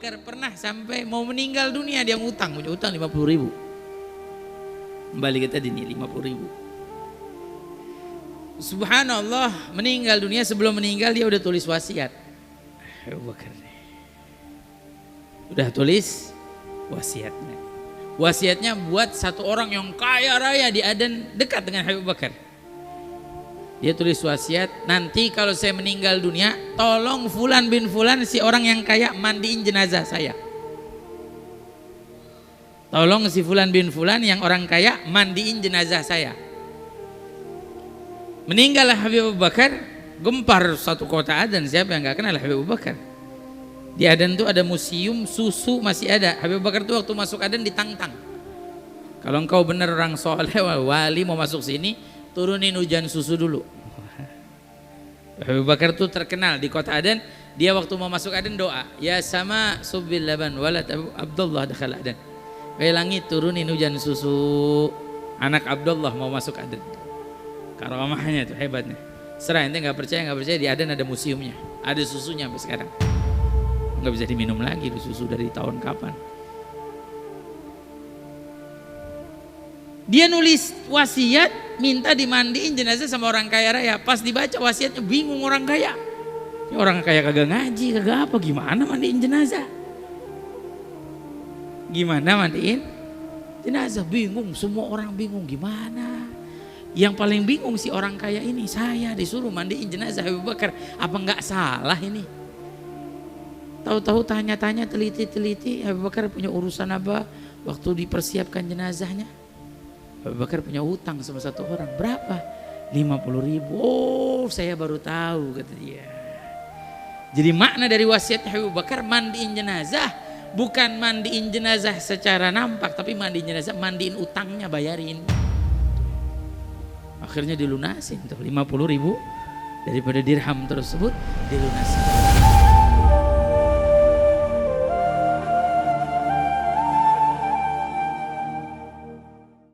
Bakar pernah sampai mau meninggal dunia dia ngutang, punya utang 50.000. Kembali ke tadi nih 50.000. Subhanallah, meninggal dunia, sebelum meninggal dia udah tulis wasiat. Abu Bakar udah tulis wasiatnya. Wasiatnya buat satu orang yang kaya raya di Aden dekat dengan Abu Bakar. Dia tulis wasiat, nanti kalau saya meninggal dunia, tolong Fulan bin Fulan, si orang yang kaya, mandiin jenazah saya. Tolong si Fulan bin Fulan yang orang kaya mandiin jenazah saya. Meninggallah Habib Abu Bakar, gempar satu kota Aden. Siapa yang gak kenal Habib Abu Bakar? Di Aden tuh ada museum susu, masih ada. Habib Abu Bakar tuh waktu masuk Aden ditantang. Kalau engkau benar orang soleh, wali, mau masuk sini, turunin hujan susu dulu. Habib Bakar tuh terkenal di kota Aden. Dia waktu mau masuk Aden doa, ya sama subbil laban walad Abdullah dakhala Aden. Wahai langit, turunin hujan susu, anak Abdullah mau masuk Aden. Karamahnya tuh hebatnya. Serah, ente nggak percaya di Aden ada museumnya, ada susunya sampai sekarang. Nggak bisa diminum lagi itu susu dari tahun kapan. Dia nulis wasiat minta dimandiin jenazah sama orang kaya raya. Pas dibaca wasiatnya bingung orang kaya. Ini orang kaya kagak ngaji, kagak apa, gimana mandiin jenazah? Gimana mandiin jenazah? Bingung, semua orang bingung gimana. Yang paling bingung si orang kaya ini, saya disuruh mandiin jenazah Abu Bakar. Apa nggak salah ini? Tahu-tahu tanya-tanya, teliti-teliti, Abu Bakar punya urusan apa waktu dipersiapkan jenazahnya? Abu Bakar punya hutang sama satu orang. Berapa? 50.000. Oh, saya baru tahu, kata dia. Jadi makna dari wasiat Abu Bakar mandiin jenazah, bukan mandiin jenazah secara nampak, tapi mandiin jenazah, mandiin utangnya, bayarin. Akhirnya dilunasin tuh 50.000 daripada dirham tersebut, dilunasin.